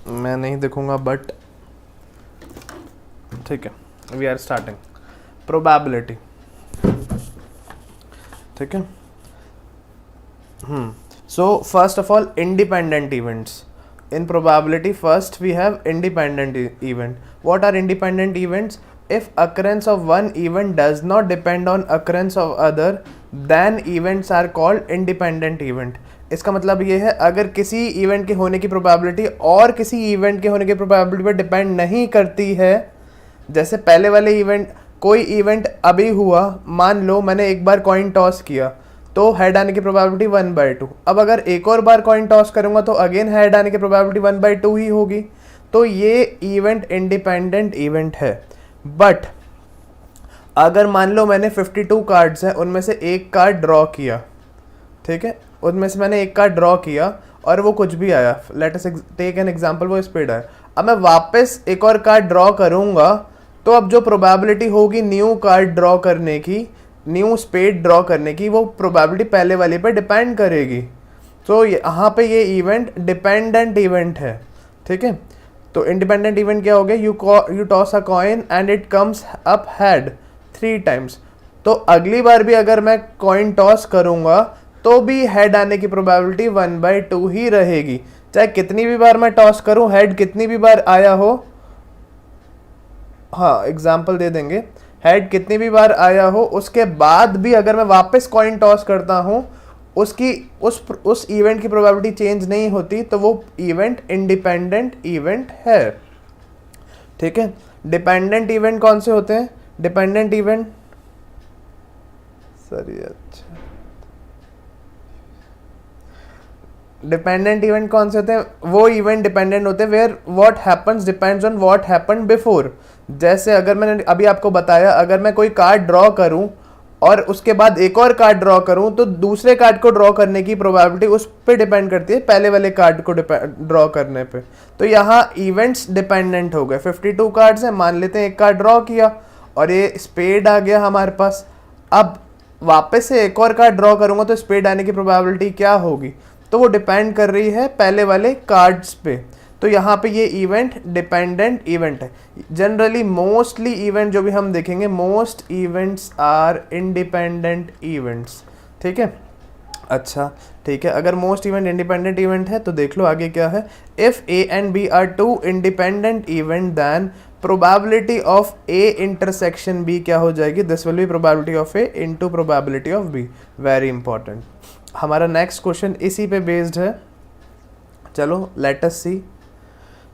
मैं नहीं देखूंगा बट ठीक है, वी आर स्टार्टिंग प्रोबेबिलिटी। ठीक है, so first of all independent events in probability. First we have independent event. What are independent events? If occurrence of one event does not depend on occurrence of other, then events are called independent event. इसका मतलब ये है अगर किसी event के होने की probability और किसी इवेंट के होने की प्रोबेबिलिटी पर डिपेंड नहीं करती है, जैसे पहले वाले इवेंट, कोई इवेंट अभी हुआ, मान लो मैंने एक बार कॉइन टॉस किया तो हेड आने की प्रोबेबिलिटी 1/2। अब अगर एक और बार कॉइन टॉस करूंगा तो अगेन हेड आने की प्रोबेबिलिटी 1/2 ही होगी। तो ये इवेंट इंडिपेंडेंट इवेंट है। बट अगर मान लो मैंने 52 कार्ड्स हैं, उनमें से एक कार्ड ड्रॉ किया, ठीक है, उनमें से मैंने एक कार्ड ड्रॉ किया और वो कुछ भी आया, let us take an example, वो स्पेड आया। अब मैं वापस एक और कार्ड ड्रॉ करूंगा तो अब जो प्रोबेबिलिटी होगी न्यू कार्ड ड्रॉ करने की, न्यू स्पेड ड्रॉ करने की, वो प्रोबेबिलिटी पहले वाले पे डिपेंड करेगी। तो यहाँ पे ये इवेंट डिपेंडेंट इवेंट है। ठीक है, तो इंडिपेंडेंट इवेंट क्या हो गया? You toss a coin and it comes up head 3 times. तो अगली बार भी अगर मैं कॉइन टॉस करूंगा तो भी हेड आने की प्रोबेबिलिटी 1/2 ही रहेगी, चाहे कितनी भी बार मैं टॉस करूं, हेड कितनी भी बार आया हो। हाँ, एग्जाम्पल दे देंगे, हेड कितनी भी बार आया हो, उसके बाद भी अगर मैं वापस कॉइन टॉस करता हूं, उसकी उस इवेंट की प्रोबेबिलिटी चेंज नहीं होती, तो वो इवेंट इंडिपेंडेंट इवेंट है। ठीक है, डिपेंडेंट इवेंट कौन से होते हैं? डिपेंडेंट इवेंट, सॉरी, अच्छा, डिपेंडेंट इवेंट कौन से होते हैं? वो इवेंट डिपेंडेंट होते हैं where what happens depends on what happened before. जैसे अगर मैंने अभी आपको बताया, अगर मैं कोई कार्ड ड्रॉ करूं और उसके बाद एक और कार्ड ड्रॉ करूं तो दूसरे कार्ड को ड्रॉ करने की प्रोबेबिलिटी उस पर डिपेंड करती है पहले वाले कार्ड को ड्रॉ करने पे। तो यहाँ इवेंट्स डिपेंडेंट हो गए। 52 कार्ड्स हैं, मान लेते हैं एक कार्ड ड्रॉ किया और ये स्पेड आ गया हमारे पास। अब वापस से एक और कार्ड ड्रॉ करूंगा तो स्पेड आने की प्रोबेबिलिटी क्या होगी? तो वो डिपेंड कर रही है पहले वाले कार्ड्स पे। तो यहाँ पे ये इवेंट डिपेंडेंट इवेंट है। जनरली मोस्टली इवेंट जो भी हम देखेंगे, most events are independent events. ठीक है, अच्छा ठीक है, अगर मोस्ट इवेंट इंडिपेंडेंट इवेंट है तो देख लो आगे क्या है। If A and B are 2 independent event then probability of A intersection B क्या हो जाएगी? This will be probability of A into probability of B. Very important. हमारा नेक्स्ट क्वेश्चन इसी पे बेस्ड है। चलो लेट अस सी।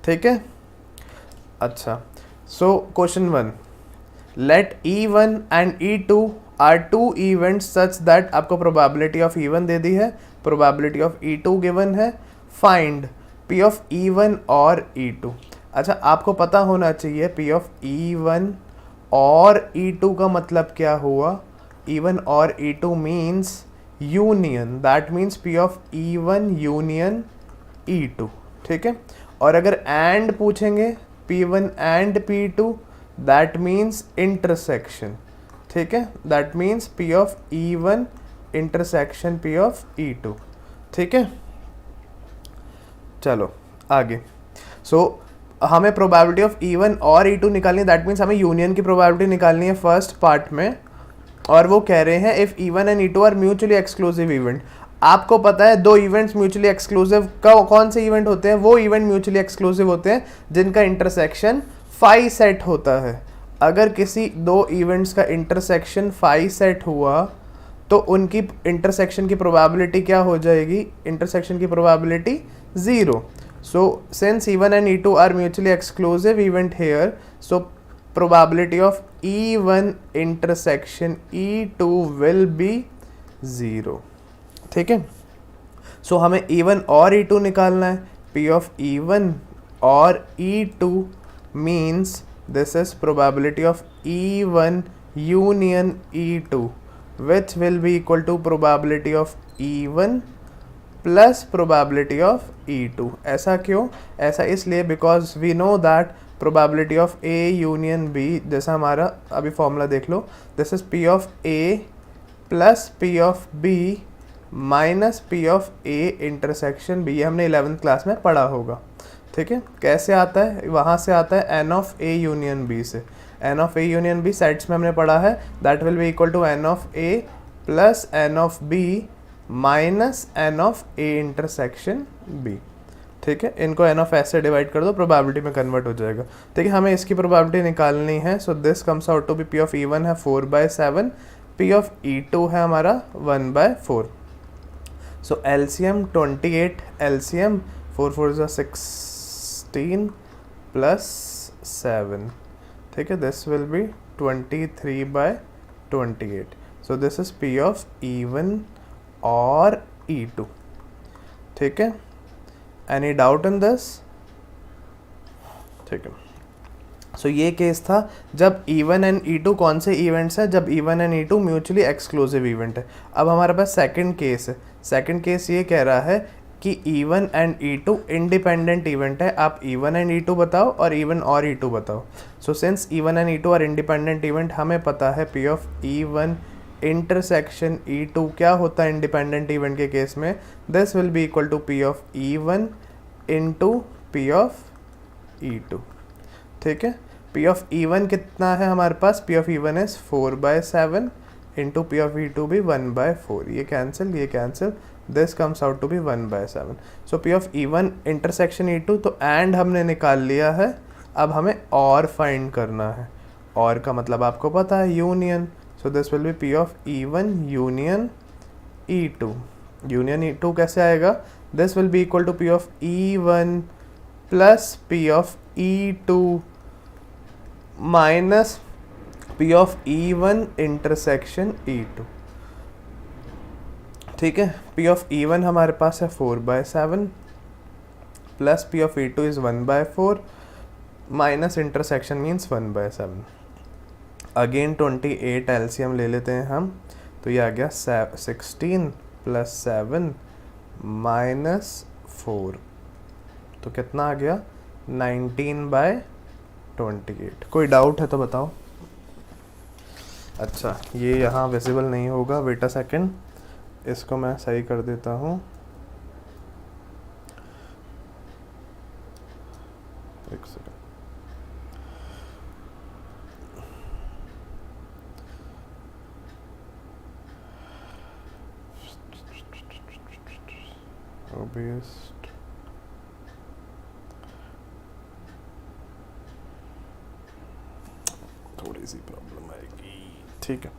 ठीक है, अच्छा, so question 1, let E1 and E2 are 2 events such that, आपको प्रोबेबिलिटी ऑफ E1 दे दी है, प्रोबेबिलिटी ऑफ E2 गिवन है, फाइंड P ऑफ E1 और E2। अच्छा, आपको पता होना चाहिए P ऑफ E1 और E2 का मतलब क्या हुआ? E1 और E2 means union, that means P of E1 union E2। ठीक है, और अगर एंड पूछेंगे P1 and P2, that means intersection. ठीक है, that means P of E1 intersection P of E2। ठीक है, चलो आगे। सो हमें प्रोबेबिलिटी ऑफ E1 और E2 निकालनी है, दैट मीन्स हमें यूनियन की प्रोबेबिलिटी निकालनी है फर्स्ट पार्ट में। और वो कह रहे हैं if E1 and E2 are mutually exclusive event. आपको पता है दो इवेंट्स म्यूचुअली एक्सक्लूसिव कौन से इवेंट होते हैं? वो इवेंट म्यूचुअली एक्सक्लूसिव होते हैं जिनका इंटरसेक्शन 5 सेट होता है। अगर किसी दो इवेंट्स का इंटरसेक्शन 5 सेट हुआ तो उनकी इंटरसेक्शन की प्रोबेबिलिटी क्या हो जाएगी? इंटरसेक्शन की probability 0। So since E1 and E2 are mutually exclusive event here, so probability of E1 intersection E2 will be 0। ठीक है, सो हमें E1 और E2 निकालना है। P ऑफ E1 और E2 means this is probability of E1 union E2 which will be equal to probability of E1 plus probability of E2। ऐसा क्यों? ऐसा इसलिए because we know that probability of A union B, जैसा हमारा अभी formula देख लो, this is P of A plus P of B minus P of A intersection B। हमने 11th क्लास में पढ़ा होगा। ठीक है, कैसे आता है, वहाँ से आता है n of A union B से। N of A union B sets में हमने पढ़ा है, that will be equal to n of A plus n of B minus n of A intersection B. ठीक है, इनको एन ऑफ एस से divide कर दो, प्रोबेबिलिटी में कन्वर्ट हो जाएगा। ठीक है, हमें इसकी प्रोबेबिलिटी निकालनी है। So this comes out to be P of E one है 4/7, पी ऑफ ई टू है हमारा 1/4। So LCM 28, LCM 4 4 16 plus 7। ठीक है, this will be 23/28। So this is P of E one और ई टू। ठीक है, एनी डाउट इन दिस? ठीक है, सो ये केस था जब E1 एंड E2 कौन से इवेंट्स हैं, जब E1 and E2 mutually exclusive event है। अब हमारे पास सेकंड केस है। सेकंड केस ये कह रहा है कि E1 and E2 independent event है। आप E1 एंड E2 बताओ और E1 और E2 बताओ। So since E1 and E2 are independent event, हमें पता है P of E1 intersection E2 क्या होता है इंडिपेंडेंट इवेंट के केस में। This will be equal to P of E1 into P of E2। ठीक है, P ऑफ E1 कितना है हमारे पास, P of E1 is 4/7 into P of E2 भी 1/4। ये कैंसिल, ये cancel, this comes out to be 1/7। So P of E1 intersection E2, तो एंड हमने निकाल लिया है। अब हमें और फाइंड करना है। और का मतलब आपको पता है, union. So this will be P of E1 union E2। Union E2 कैसे आएगा, this will be equal to P of E1 plus P of E2 minus P of E1 intersection E2। ठीक है, P ऑफ E1 हमारे पास है 4/7 plus P of E2 is 1/4 minus intersection means 1/7। Again 28 LCM ले लेते हैं हम, तो ये आ गया 16 प्लस 7 माइनस 4, तो कितना आ गया 19/28। कोई डाउट है तो बताओ। अच्छा, ये यहाँ विजिबल नहीं होगा, वेट अ सेकेंड, इसको मैं सही कर देता हूँ। एक सेकेंड, ओबियस्ट थोड़ी सी प्रॉब्लम आएगी। ठीक है,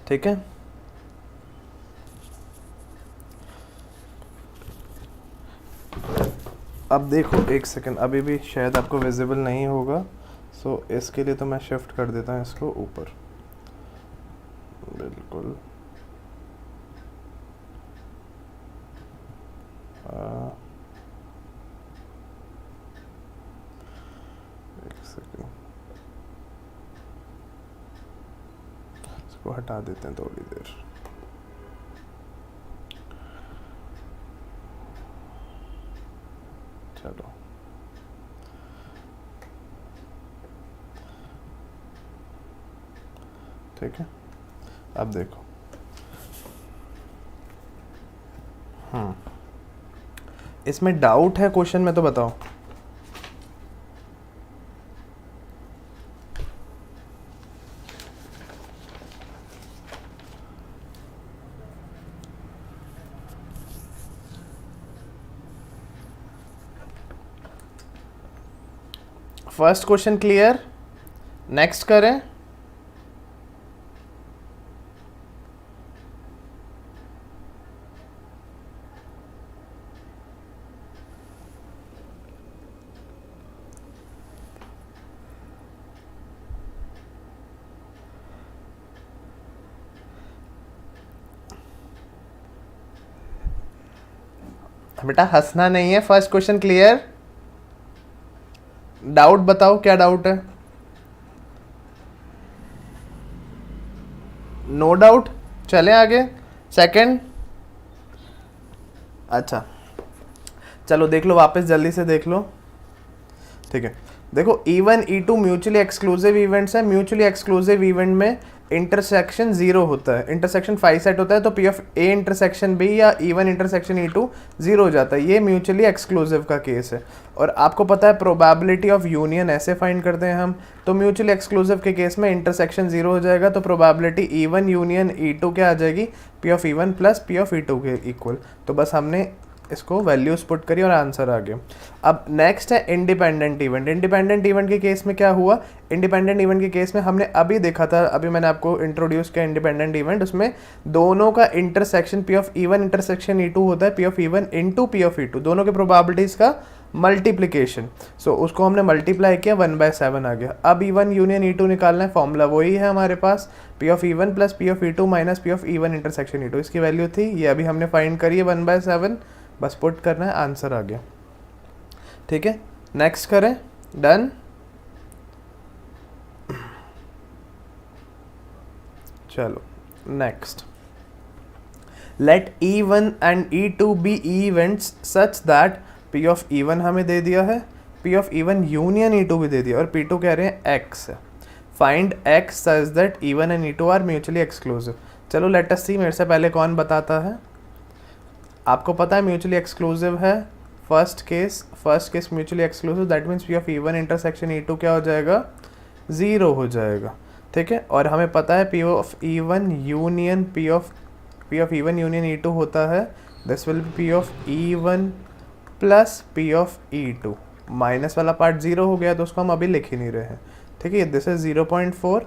ठीक है, अब देखो एक सेकंड, अभी भी शायद आपको विजिबल नहीं होगा। सो इसके लिए तो मैं शिफ्ट कर देता हूँ इसको ऊपर, बिल्कुल। एक सेकंड, इसको हटा देते हैं थोड़ी देर। चलो, ठीक है, अब देखो, इसमें डाउट है क्वेश्चन में तो बताओ। फर्स्ट क्वेश्चन क्लियर, नेक्स्ट करें। बेटा हंसना नहीं है, फर्स्ट क्वेश्चन क्लियर। डाउट बताओ, क्या डाउट है। No doubt. चलें आगे, सेकंड। अच्छा चलो देख लो वापस, जल्दी से देख लो, ठीक है। देखो E1 E2 mutually exclusive events है। म्यूचुअली एक्सक्लूसिव इवेंट में इंटरसेक्शन जीरो होता है, इंटरसेक्शन 5 सेट होता है, तो P of A intersection B या E1 इंटरसेक्शन E2 जीरो हो जाता है। ये म्यूचुअली एक्सक्लूसिव का केस है। और आपको पता है प्रोबेबिलिटी ऑफ यूनियन ऐसे फाइंड करते हैं हम, तो म्यूचुअली एक्सक्लूसिव के केस में इंटरसेक्शन जीरो हो जाएगा, तो प्रोबेबिलिटी E1 यूनियन E2 क्या आ जाएगी, P of E1 plus P of E2 के इक्वल। तो बस हमने इसको वैल्यूज पुट करी और आंसर आ गया। अब नेक्स्ट है इंडिपेंडेंट इवेंट। इंडिपेंडेंट इवेंट के केस में क्या हुआ, इंडिपेंडेंट इवेंट के केस में हमने अभी देखा था, अभी मैंने आपको इंट्रोड्यूस किया इंडिपेंडेंट इवेंट, उसमें दोनों का intersection P of E1 intersection E2 होता है, P of E1 into P of E2, दोनों के प्रोबेबिलिटीज का मल्टीप्लिकेशन। सो उसको हमने मल्टीप्लाई किया, 1/7 आ गया। अब E1 यूनियन E2 निकालना है, फॉर्मूला वही है हमारे पास, P of E1 plus P of E2 minus P of E1 intersection E2, इसकी वैल्यू थी ये, अभी हमने फाइंड करी है 1/7, बस पुट करना है, आंसर आ गया। ठीक है, नेक्स्ट करें, डन। चलो next, let E1 and E2 be events such that P of E1 हमें दे दिया है, P of E1 union E2 भी दे दिया, और P2 कह रहे हैं X है। Find X such that E1 and E2 are mutually exclusive. चलो लेट अस सी, मेरे से पहले कौन बताता है। आपको पता है म्यूचुअली एक्सक्लूसिव है, first case mutually exclusive, that means P of E1 intersection E2 क्या हो जाएगा, ज़ीरो हो जाएगा। ठीक है, और हमें पता है P of E1 union P of E1 union E2 होता है, this will B P of E1 plus P of E2। Minus वाला पार्ट जीरो हो गया तो उसको हम अभी लिख ही नहीं रहे हैं। ठीक है, दिस इज 0.4,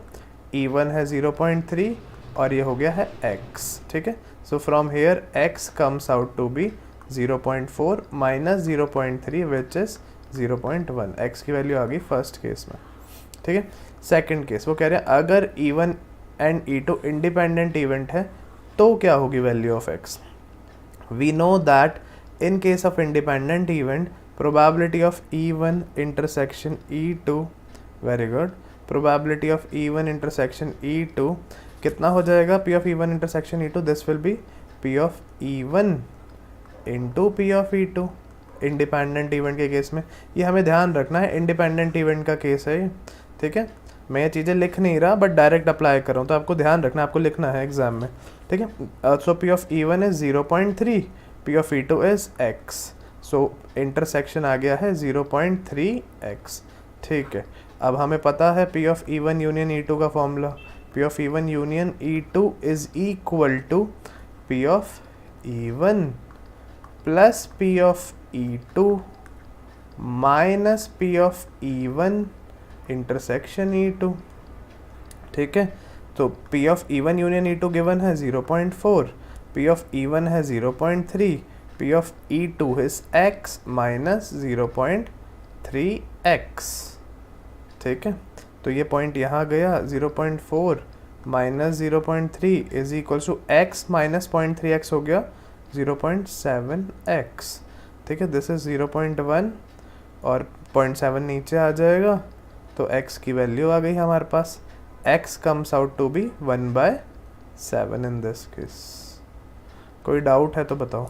E1 है 0.3 और ये हो गया है X। ठीक है, so from here X comes out to be 0.4 minus 0.3 which is 0.1। X की वैल्यू आ गई फर्स्ट केस में। ठीक है, सेकंड केस वो कह रहे हैं अगर E1 and E2 independent event है तो क्या होगी value of X। We know that in case of independent event probability of E1 intersection E2, very good, probability of E1 intersection E2 कितना हो जाएगा, P of E1 intersection E2, this will be P of E1 into P of E2। Independent event के case में ये हमें ध्यान रखना है, इंडिपेंडेंट इवेंट का केस है ये। ठीक है, मैं ये चीज़ें लिख नहीं रहा बट डायरेक्ट अप्लाई कर रहा हूँ, तो आपको ध्यान रखना, आपको लिखना है एग्जाम में। ठीक है, so P of E1 is 0.3, P of E2 is X, so intersection आ गया है 0.3X। ठीक है, अब हमें पता है P of E1 union E2 का formula, P of E1 union E2 is equal to P of E1 plus P of E2 minus P of E1 intersection E2। ठीक है, तो P of E1 union E2 given है 0.4, P of E1 है 0.3, P of E2 is X minus 0.3X। ठीक है, तो ये point यहाँ गया, 0.4 minus 0.3 is equals to X minus 0.3X हो गया 0.7X। ठीक है, दिस इज 0.1 और 0.7 नीचे आ जाएगा, तो X की वैल्यू आ गई हमारे पास, X comes out to be 1/7 in this case. कोई डाउट है तो बताओ।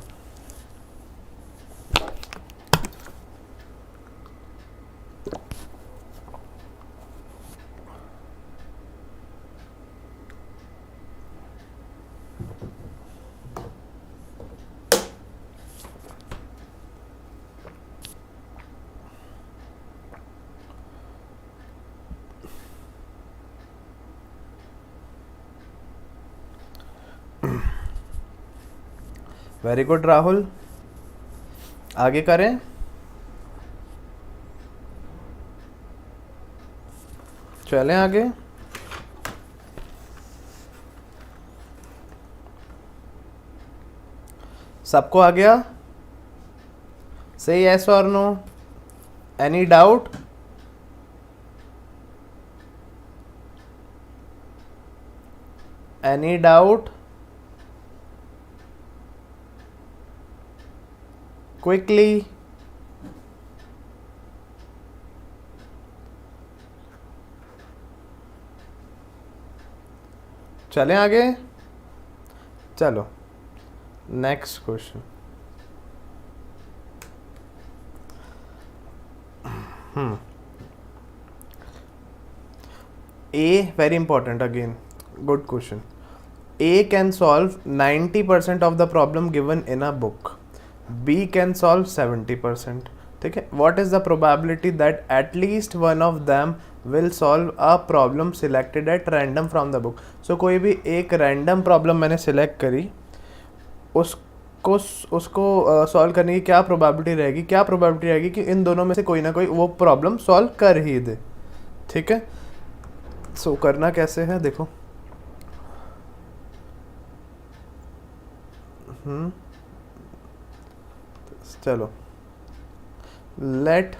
वेरी गुड राहुल, आगे करें। चलें आगे, सबको आ गया, से यस और no, any doubt. Any doubt, quickly. चलें आगे, चलो next question. A, very important again, good question. A can solve 90% of the problem given in a book. B can solve 70%. ठीक है, what is the probability that at least one of them will solve a problem selected at random from the book? So कोई भी एक random problem मैंने select करी, उसको solve करने की क्या प्रोबेबिलिटी रहेगी, क्या प्रोबेबिलिटी रहेगी कि इन दोनों में से कोई ना कोई वो प्रॉब्लम सॉल्व कर ही दे। ठीक है, सो करना कैसे है देखो, चलो let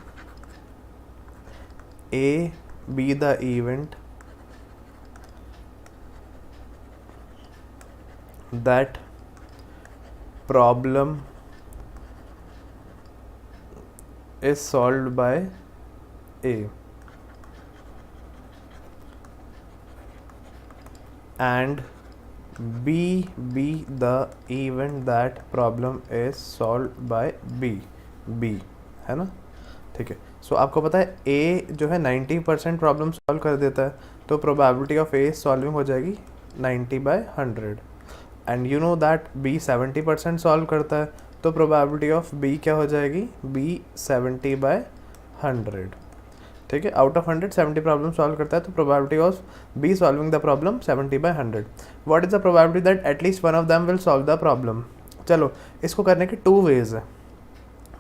A be the event that problem is solved by A and B be the event that problem is solved by B है ना। ठीक है, सो आपको पता है A जो है 90% प्रॉब्लम सॉल्व कर देता है, तो प्रोबेबिलिटी ऑफ A सॉल्विंग हो जाएगी 90/100। And you know that B 70% solve करता है, तो प्रोबेबिलिटी ऑफ B क्या हो जाएगी, B 70/100। ठीक है, आउट ऑफ 100 70 प्रॉब्लम सॉल्व करता है, तो probability of be solving the problem 70/100। What is the probability that at least one of them will solve the problem? चलो इसको करने के 2 वेज है,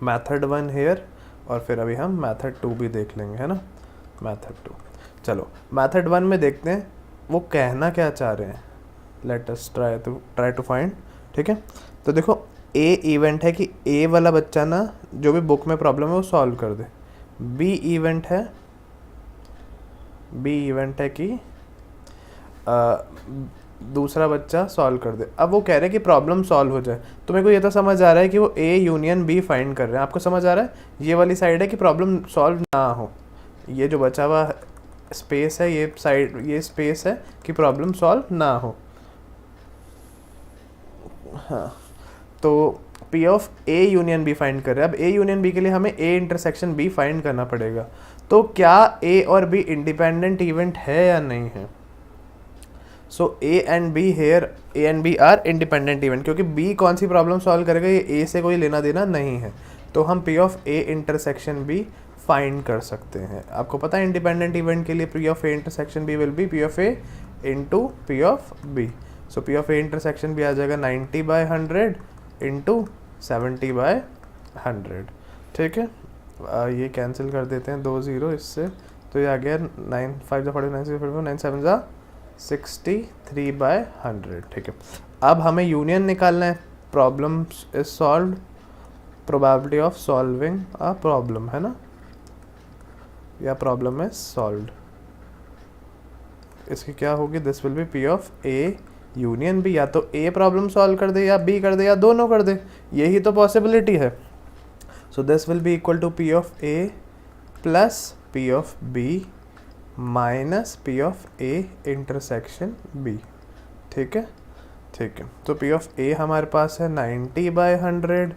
मैथड 1 हेयर और फिर अभी हम मैथड 2 भी देख लेंगे, है ना। मैथड 2, चलो मैथड 1 में देखते हैं वो कहना क्या चाह रहे हैं। Let us try to find. ठीक है, तो देखो ए इवेंट है कि ए वाला बच्चा ना जो भी बुक में प्रॉब्लम है वो सॉल्व कर दे। बी इवेंट है कि दूसरा बच्चा सॉल्व कर दे। अब वो कह रहे हैं कि प्रॉब्लम सॉल्व हो जाए, तो मेरे को ये तो समझ आ रहा है कि वो ए यूनियन बी फाइंड कर रहे हैं। आपको समझ आ रहा है, ये वाली साइड है कि प्रॉब्लम सॉल्व ना हो, ये जो बचा हुआ स्पेस है ये साइड, ये स्पेस है कि प्रॉब्लम सॉल्व ना हो। हाँ, तो P of A union B find कर रहे हैं। अब A यूनियन B के लिए हमें A इंटरसेक्शन B फाइंड करना पड़ेगा। तो क्या A और B इंडिपेंडेंट इवेंट है या नहीं है? So A and B are independent event, क्योंकि B कौन सी प्रॉब्लम सॉल्व करेगा ये A से कोई लेना देना नहीं है, तो हम P of A intersection B find कर सकते हैं। आपको पता है इंडिपेंडेंट इवेंट के लिए P of A intersection B will be P of A into P of B। So P of A intersection B आ जाएगा 90/100 इंटू 70/100। ठीक है, ये कैंसिल कर देते हैं 2 0 इससे, तो ये आ गया 9 5 49 6 9 7 63/100। ठीक है, अब हमें यूनियन निकालना है। Problem is solved, probability of solving a problem, है ना, या प्रॉब्लम इज सॉल्व्ड। इसकी क्या होगी, this will be P of A union B। या तो A प्रॉब्लम सॉल्व कर दे या B कर दे या दोनों कर दे, यही तो पॉसिबिलिटी है। So this will be equal to P of A plus P of B minus P of A intersection B। ठीक है, ठीक है, तो P ऑफ A हमारे पास है 90/100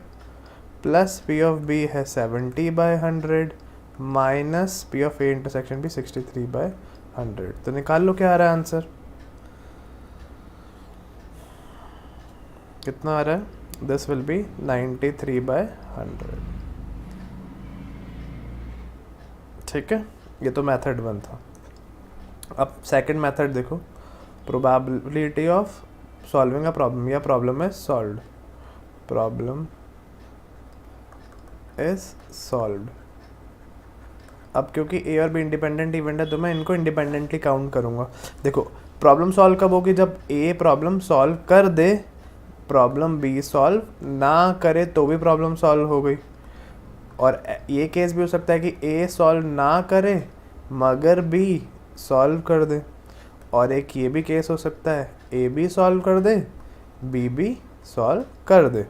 प्लस P ऑफ B है 70/100 minus P of A intersection B 63/100। तो निकाल लो क्या आ रहा है आंसर, कितना आ रहा है, दिस विल बी 93/100। ठीक है, ये तो मेथड 1 था। अब सेकंड मेथड देखो, probability of solving a problem, या problem is solved, problem is solved. अब क्योंकि A और B इंडिपेंडेंट इवेंट है तो मैं इनको इंडिपेंडेंटली काउंट करूँगा। देखो प्रॉब्लम सॉल्व कब होगी, जब A प्रॉब्लम सॉल्व कर दे, प्रॉब्लम B सॉल्व ना करे तो भी प्रॉब्लम सॉल्व हो गई। और ये केस भी हो सकता है कि A सॉल्व ना करे मगर B सॉल्व कर दे, और एक ये भी केस हो सकता है A भी सॉल्व कर दे B भी सॉल्व कर दे,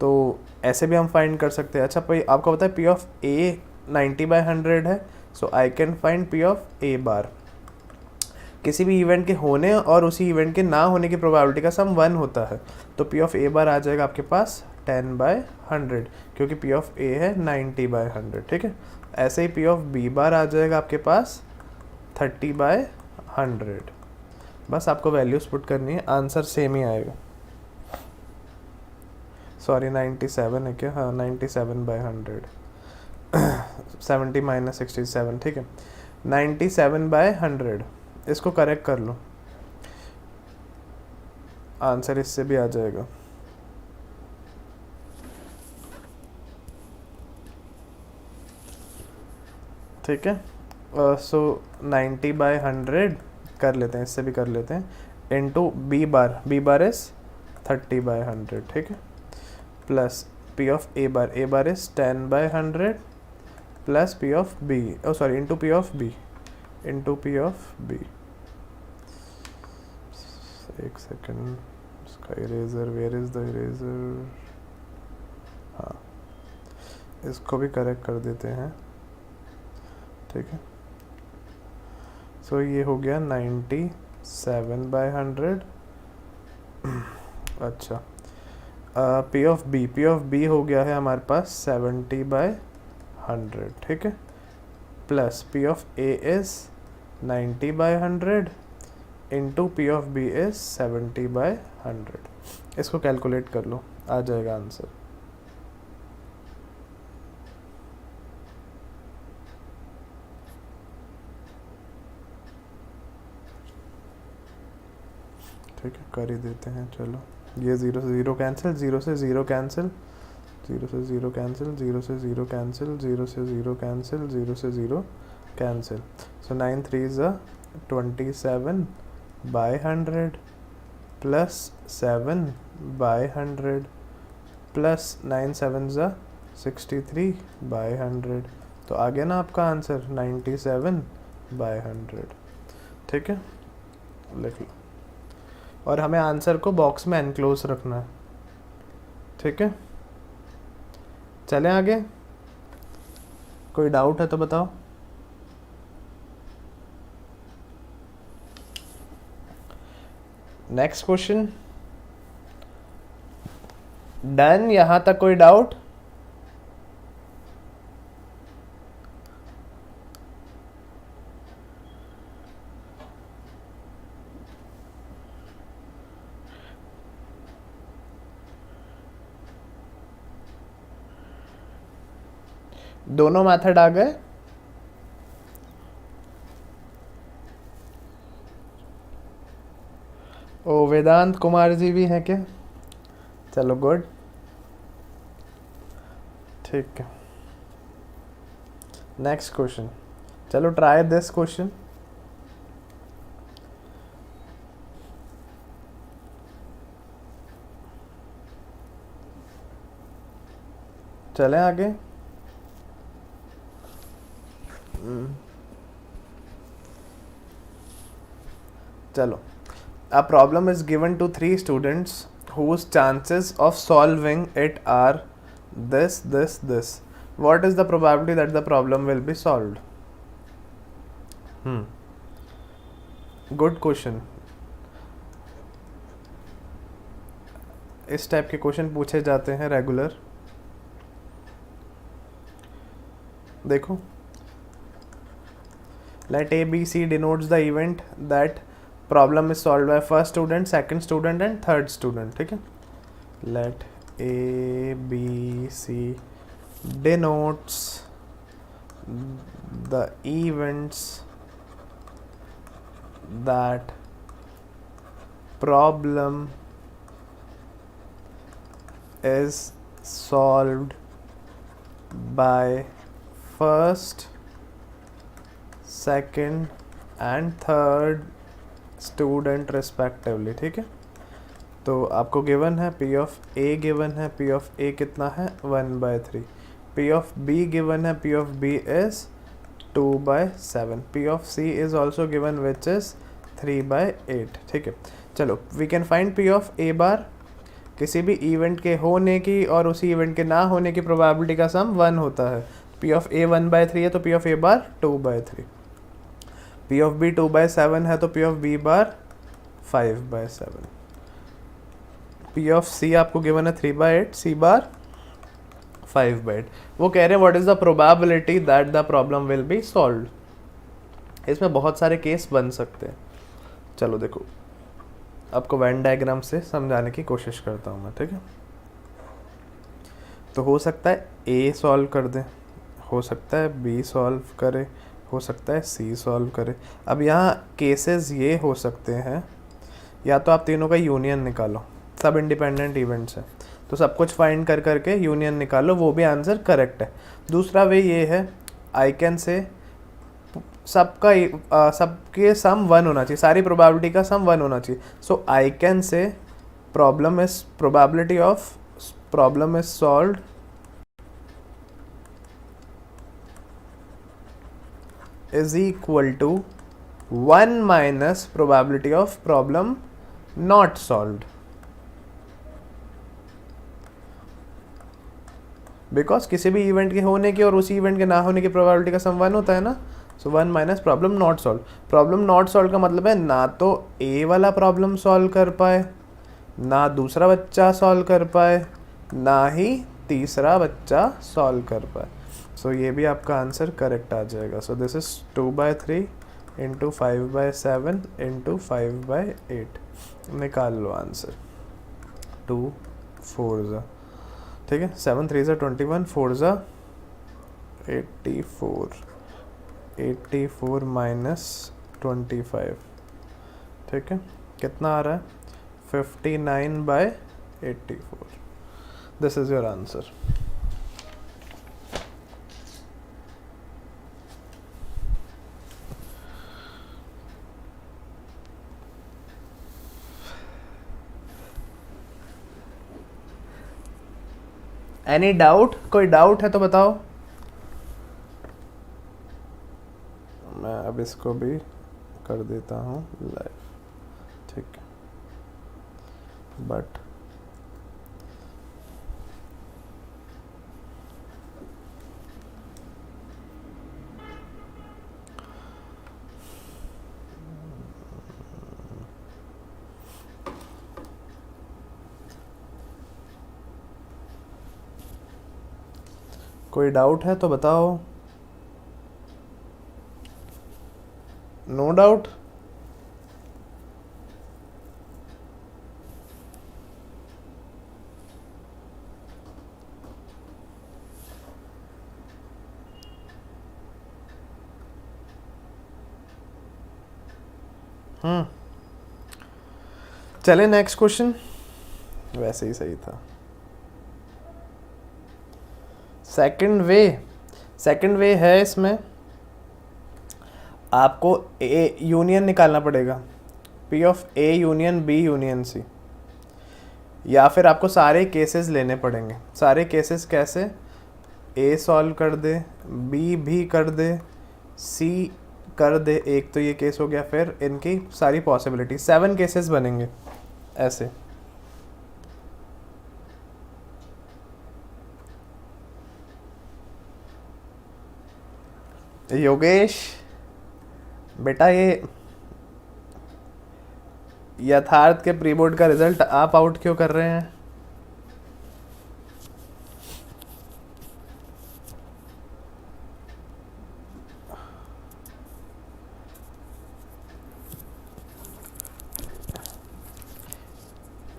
तो ऐसे भी हम फाइंड कर सकते हैं। अच्छा भाई आपको पता है P ऑफ A 90/100 है, so I can find P of A bar. किसी भी इवेंट के होने और उसी इवेंट के ना होने की प्रोबेबिलिटी का सम 1 होता है। तो पी ऑफ ए बार आ जाएगा आपके पास 10/100, क्योंकि पी ऑफ ए है 90/100, ठीक है। ऐसे ही पी ऑफ बी बार आ जाएगा आपके पास 30/100। बस आपको वैल्यूज पुट करनी है, आंसर सेम ही आएगा। सॉरी 97 है क्या, हाँ 97/100 70 - 67, ठीक है। 97/100 इसको करेक्ट कर लो, आंसर इससे भी आ जाएगा। ठीक है, सो 90/100 कर लेते हैं, इससे भी कर लेते हैं, इनटू बी बार इज 30/100, ठीक है, plus P of A bar is 10/100 plus P of B, oh sorry into P of B, एक सेकेंड, इसका eraser, where is the eraser, हाँ इसको भी करेक्ट कर देते हैं, ठीक है। सो ये हो गया 97/100। अच्छा, पी ऑफ बी हो गया है हमारे पास 70/100, ठीक है, plus P of A is 90/100 into P of B is 70/100। इसको कैलकुलेट कर लो, आ जाएगा आंसर। ठीक है, कर ही देते हैं, चलो। ये 0 से 0 कैंसिल, 0 से 0 कैंसिल, 0 से 0 कैंसिल, 0 से 0 कैंसिल, 0 से 0 कैंसिल, 0 से 0 cancel. So 9 3 is 27/100 plus 7/100 plus 9 7 is 63/100। तो आ गया ना आपका आंसर 97/100, ठीक है, लिख लो। और हमें आंसर को बॉक्स में एनक्लोज रखना है, ठीक है। चलें आगे, कोई डाउट है तो बताओ। नेक्स्ट क्वेश्चन, डन, यहां तक कोई डाउट? दोनों मेथड आ गए? ओ वेदांत कुमार जी भी हैं क्या? चलो गुड, ठीक है। नेक्स्ट क्वेश्चन, चलो ट्राई दिस क्वेश्चन। चलें आगे। चलो, a problem is given to 3 students whose chances of solving it are this. What is the probability that the problem will be solved? Good question. इस type के question पूछे जाते हैं regular. देखो, let ABC denotes the event that problem is solved by first student, second student and third student, ठीक है। let ABC denotes the events that problem is solved by first, second and third student respectively, ठीक है। तो आपको given है P of A, given है P of A कितना है 1/3, पी ऑफ बी गिवन है P of B is 2/7, P of C is also given which is 3/8, ठीक है। चलो, we can find P of A bar. किसी भी इवेंट के होने की और उसी इवेंट के ना होने की प्रोबेबिलिटी का सम 1 होता है। पी ऑफ ए 1/3 है तो P of A bar 2/3। P of B 2/7 है तो P of B bar 5/7। P of C आपको गिवन है 3/8, सी बार 5/8। वो कह रहे हैं what is the probability that the problem will be solved. इसमें बहुत सारे केस बन सकते हैं। चलो देखो, आपको वेन डायग्राम से समझाने की कोशिश करता हूँ मैं, ठीक है। तो हो सकता है ए सॉल्व कर दे, हो सकता है बी सॉल्व करे, हो सकता है सी सॉल्व करे। अब यहाँ केसेस ये हो सकते हैं, या तो आप तीनों का यूनियन निकालो, सब इंडिपेंडेंट इवेंट्स हैं, तो सब कुछ फाइंड कर करके यूनियन निकालो, वो भी आंसर करेक्ट है। दूसरा वे ये है, आई कैन से सबके सम 1 होना चाहिए, सारी प्रोबेबिलिटी का सम 1 होना चाहिए। So I can say problem is probability of problem is solved is equal to 1 minus probability of problem not solved, because किसी भी इवेंट के होने की और उसी इवेंट के ना होने की प्रोबेबिलिटी का सम 1 होता है ना। सो 1 minus problem not solve. Problem not solve का मतलब है ना तो ए वाला प्रॉब्लम सॉल्व कर पाए, ना दूसरा बच्चा सॉल्व कर पाए, ना ही तीसरा बच्चा सॉल्व कर पाए। सो ये भी आपका आंसर करेक्ट आ जाएगा। सो दिस इज 2/3 इंटू 5/7 इंटू 5/8। निकाल लो आंसर। 2 4 ज़ा, ठीक है, 7 3 ज़ा 21, 4 ज़ा 84, 84 माइनस 25, ठीक है, कितना आ रहा है 59/84। This is your answer. Any doubt? कोई डाउट है तो बताओ। मैं अब इसको भी कर देता हूँ लाइव, ठीक है, बट कोई डाउट है तो बताओ। No doubt? चले नेक्स्ट क्वेश्चन। वैसे ही सही था। सेकंड वे है, इसमें आपको ए यूनियन निकालना पड़ेगा, P of A union B union C, या फिर आपको सारे केसेस लेने पड़ेंगे। सारे केसेस कैसे? ए सॉल्व कर दे, बी भी कर दे, सी कर दे, एक तो ये केस हो गया, फिर इनकी सारी पॉसिबिलिटी, 7 केसेस बनेंगे ऐसे। योगेश बेटा, ये यथार्थ के प्री बोर्ड का रिजल्ट आप आउट क्यों कर रहे हैं?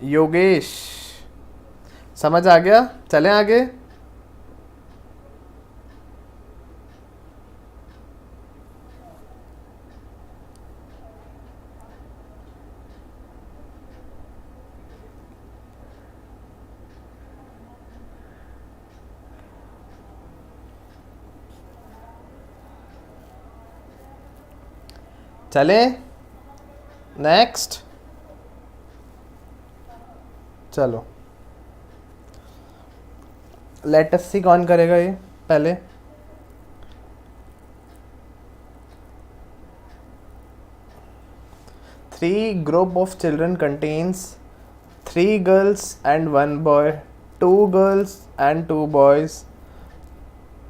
योगेश समझ आ गया? चलें आगे। चले नेक्स्ट। चलो लेट अस सी कौन करेगा ये पहले। Three group of children contains 3 girls and 1 boy, 2 girls and 2 boys,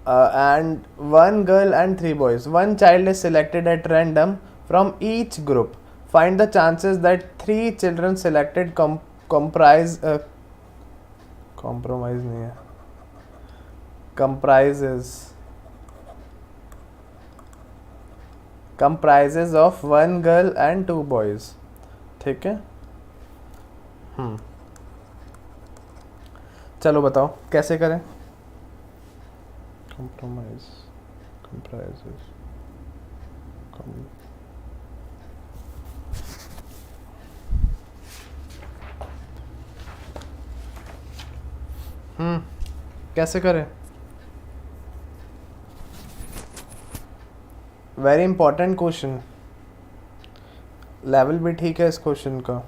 and 1 girl and 3 boys. One child is selected at random from each group. Find the chances that 3 children selected compromise नहीं है, comprises of 1 girl and 2 boys. ठीक है, चलो बताओ कैसे करें. comprises कैसे करें. वेरी इंपॉर्टेंट क्वेश्चन, लेवल भी ठीक है इस क्वेश्चन का.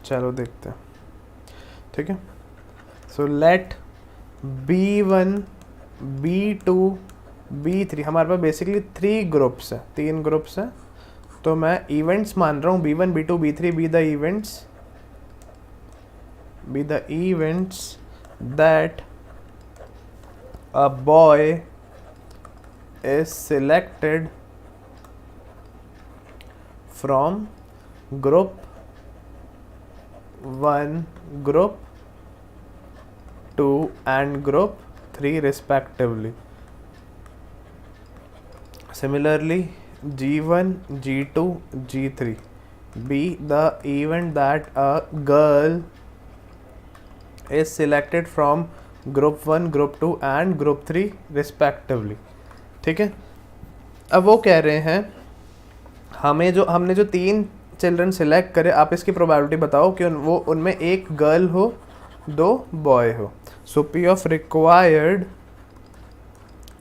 चलो देखते हैं. ठीक है, so let B1 B2 B3, हमारे पास बेसिकली 3 ग्रुप्स हैं, 3 ग्रुप्स हैं. तो मैं इवेंट्स मान रहा हूँ B1 B2 B3 be the events that a boy is selected from group 1, group 2 and group 3 respectively. Similarly, G1, G2, G3 be the event that a girl is selected from group 1, group 2 and group 3 respectively. ठीक है, अब वो कह रहे हैं हमने जो 3 children select करे, आप इसकी प्रोबेबिलिटी बताओ कि वो उनमें एक गर्ल हो 2 बॉय हो. सो पी ऑफ रिक्वायर्ड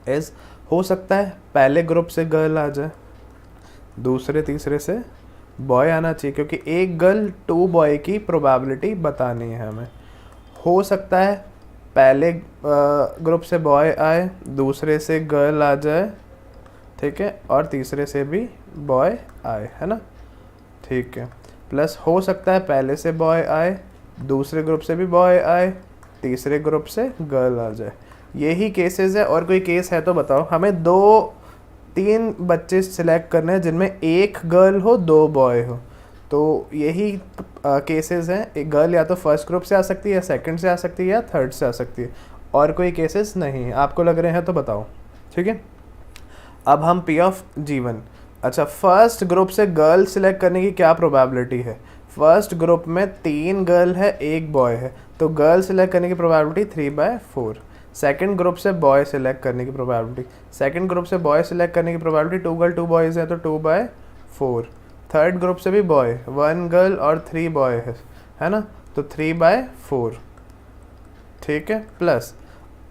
इज, हो सकता है पहले ग्रुप से गर्ल आ जाए, दूसरे तीसरे से बॉय आना चाहिए, क्योंकि एक गर्ल 2 बॉय की प्रोबेबिलिटी बतानी है हमें. हो सकता है पहले ग्रुप से बॉय आए, दूसरे से गर्ल आ जाए, ठीक है, और तीसरे से भी बॉय आए, है ना. ठीक है, प्लस हो सकता है पहले से बॉय आए, दूसरे ग्रुप से भी बॉय आए, तीसरे ग्रुप से गर्ल आ जाए. यही केसेस है, और कोई केस है तो बताओ. हमें 2-3 बच्चे सिलेक्ट करने हैं जिनमें एक गर्ल हो 2 बॉय हो. तो यही केसेस हैं. एक गर्ल या तो फर्स्ट ग्रुप से आ सकती है, या सेकंड से आ सकती है, या थर्ड से आ सकती है. और कोई केसेस नहीं है. आपको लग रहे हैं तो बताओ. ठीक है, अब हम P ऑफ G1. अच्छा, फर्स्ट ग्रुप से गर्ल सिलेक्ट करने की क्या प्रोबेबिलिटी है. फर्स्ट ग्रुप में 3 गर्ल है 1 बॉय है, तो गर्ल सिलेक्ट करने की प्रोबेबिलिटी 3/4. सेकंड ग्रुप से बॉय सिलेक्ट करने की प्रोबेबिलिटी, सेकंड ग्रुप से बॉय सिलेक्ट करने की प्रोबेबिलिटी 2 गर्ल 2 बॉयज़ है तो 2/4. थर्ड ग्रुप से भी बॉय, 1 गर्ल और 3 बॉय है ना, तो 3/4. ठीक है, प्लस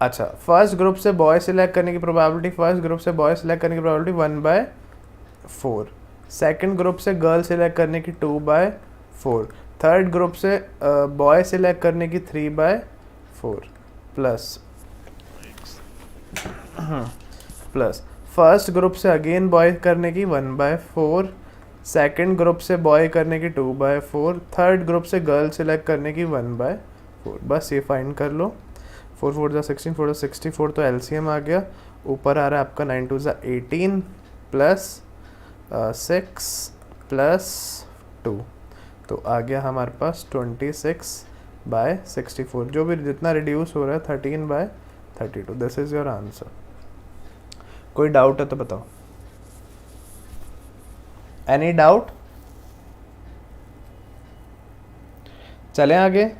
अच्छा फर्स्ट ग्रुप से बॉय सिलेक्ट करने की प्रोबेबिलिटी, फर्स्ट ग्रुप से बॉय सिलेक्ट करने की प्रोबेबिलिटी 1/4. सेकंड ग्रुप से गर्ल सिलेक्ट करने की 2/4. थर्ड ग्रुप से बॉय सिलेक्ट करने की 3/4. प्लस फर्स्ट ग्रुप से अगेन बॉय करने की 1/4. सेकंड ग्रुप से बॉय करने की 2/4. थर्ड ग्रुप से गर्ल सिलेक्ट करने की 1/4. बस ये फाइंड कर लो. 4 4 जा 16, 4 जा 64, तो एलसीएम आ गया. ऊपर आ रहा है आपका 9 2 जा 18 प्लस 6 प्लस 2, तो आ गया हमारे पास 26/64. जो भी जितना रिड्यूस हो रहा है 13/32. This is your answer. कोई डाउट है तो बताओ. Any doubt? चलें आगे.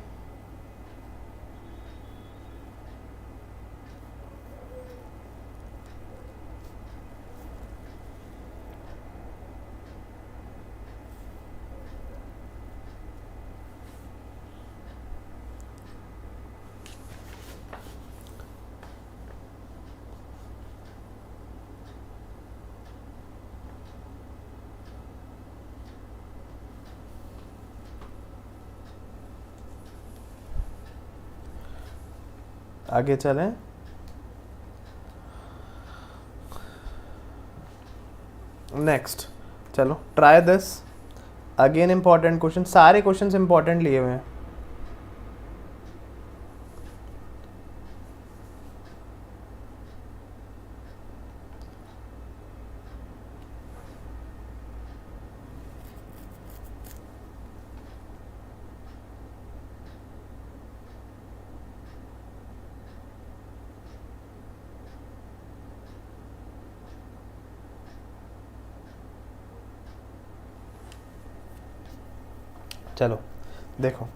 आगे चलें. नेक्स्ट, चलो try this again, important question, सारे क्वेश्चंस इंपॉर्टेंट लिए हुए हैं। चलो देखो,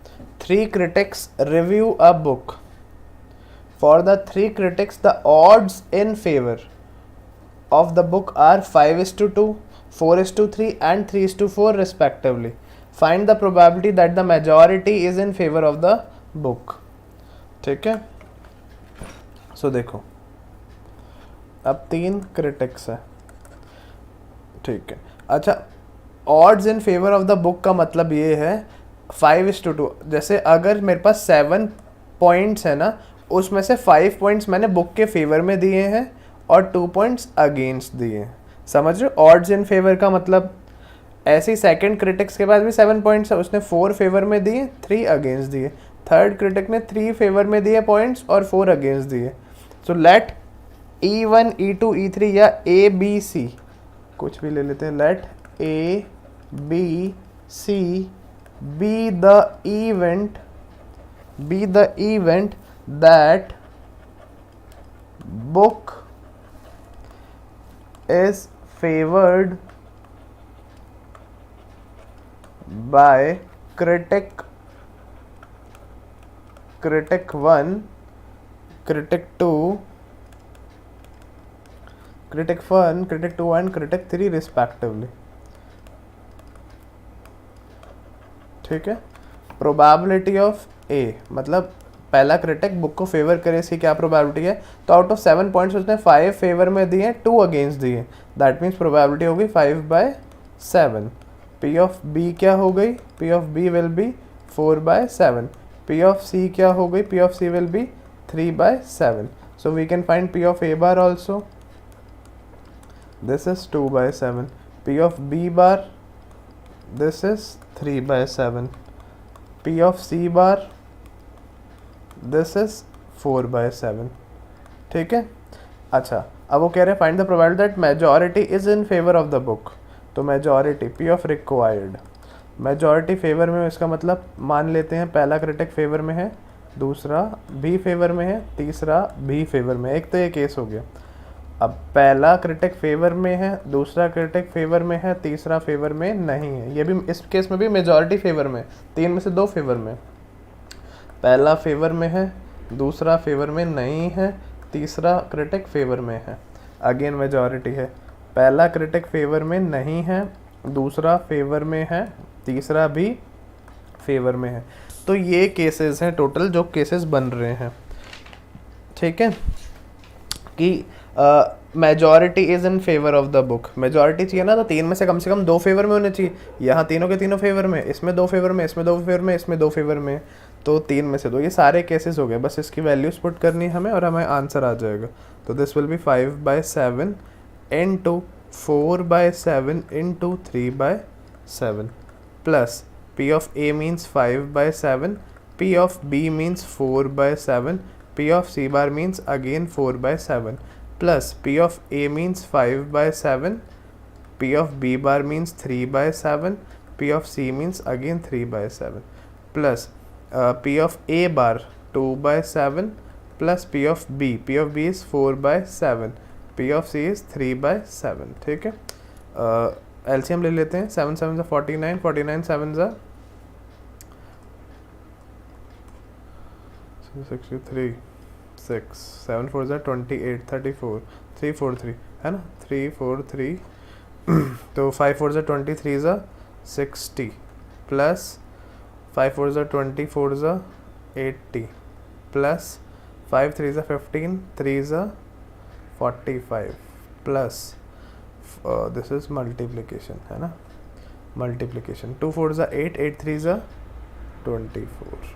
3 critics review a book. For the 3 critics, the odds in favor of the book are 5:2, 4:3 and 3:4 respectively. Find the probability that the majority is in favor of the book. ठीक है, सो देखो अब 3 critics है, ठीक है। अच्छा, odds in favour of the book का मतलब ये है 5:2। जैसे अगर मेरे पास 7 पॉइंट्स है ना, उसमें से 5 पॉइंट्स मैंने बुक के फेवर में दिए हैं और 2 पॉइंट्स अगेंस्ट दिए हैं। समझ रहे हो? ऑड्स इन फेवर का मतलब ऐसे ही सेकंड क्रिटिक्स के पास भी 7 पॉइंट्स है, उसने 4 फेवर में दिए, 3 अगेंस्ट दिए। थर्ड क्रिटिक ने 3 फेवर में दिए पॉइंट्स और 4 अगेंस्ट दिए। So let E1, E2, E3 या ABC कुछ भी ले लेते हैं, late A, B, C be the event that book is favored by critic 1, critic 2, critic 1, critic 2 and critic 3 respectively। ठीक है, प्रोबेबिलिटी ऑफ ए मतलब पहला क्रिटिक बुक को फेवर करे, इसकी क्या प्रोबेबिलिटी है? तो आउट ऑफ 7 पॉइंट्स उसने 5 फेवर में दिए, 2 अगेंस्ट दिए, दैट मीन्स प्रोबेबिलिटी हो गई 5/7। पी ऑफ बी क्या हो गई? P of B will be 4/7। P of C क्या हो गई? P of C will be 3/7। So we can find P of A bar also, this is 2/7। P of B bar, this is 3/7. P of C bar, this is 4/7। ठीक है, अच्छा अब वो कह रहे हैं find the probability that majority is in favour of the book. तो majority P of required, majority favour में, इसका मतलब मान लेते हैं पहला क्रिटिक फेवर में है, दूसरा भी फेवर में है, तीसरा भी फेवर में। एक तो ये केस हो गया। अब पहला क्रिटिक फेवर में है, दूसरा क्रिटिक फेवर में है, तीसरा फेवर में नहीं है। ये भी इस केस में भी मेजॉरिटी फेवर में, 3 में से 2 फेवर में। पहला फेवर में है, दूसरा फेवर में नहीं है, तीसरा क्रिटिक फेवर में है। अगेन मेजॉरिटी है, पहला क्रिटिक फेवर में नहीं है, दूसरा फेवर में है, तीसरा भी फेवर में है। तो ये केसेस हैं टोटल जो केसेस बन रहे हैं। ठीक है, कि majority is in favour of the book. Majority चाहिए ना, तो 3 में से कम 2 फेवर में होने चाहिए। यहाँ तीनों के तीनों फेवर में, इसमें 2 फेवर में, इसमें 2 फेवर में, इसमें 2 फेवर में, तो 3 में से 2। ये सारे केसेस हो गए, बस इसकी वैल्यूज पुट करनी है हमें और हमें आंसर आ जाएगा। तो this will B 5/7 into 4/7 into 3/7 plus P of A means 5/7, P of B means 4/7, P of C bar means again 4/7 plus P of A means 5/7, P of B bar means 3/7, P of C means again 3/7 plus P of A bar 2/7 plus P of B is 4/7, P of C is 3/7। ठीक है, LCM ले लेते हैं। 7 7 ज़ा 49, 49 7 ज़ा 63, 6 7 4 ज़ा 28, 34, 3 4 3 है ना, 3 4 3 तो 5 4 ज़ा 23 ज़ा 60 प्लस 5 4 ज़ा 24 ज़ा 80 प्लस 5 3 ज़ा 15, 3 ज़ा 45 प्लस दिस इज मल्टीप्लिकेशन है ना, मल्टीप्लिकेशन 2 4 ज़ा 8, 8 3 ज़ा 24।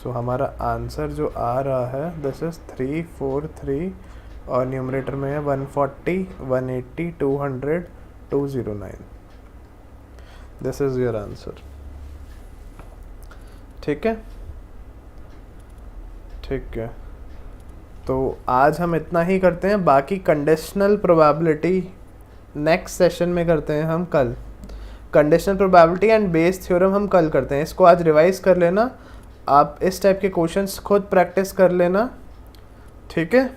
सो हमारा आंसर जो आ रहा है दिस इज 343 और न्यूमरेटर में है 140, 180, 200, 209। This is your answer. ठीक है, ठीक है। तो आज हम इतना ही करते हैं, बाकी कंडीशनल प्रोबेबिलिटी नेक्स्ट सेशन में करते हैं हम कल। Conditional probability and Bayes theorem हम कल करते हैं। इसको आज रिवाइज कर लेना, आप इस टाइप के क्वेश्चंस खुद प्रैक्टिस कर लेना, ठीक है।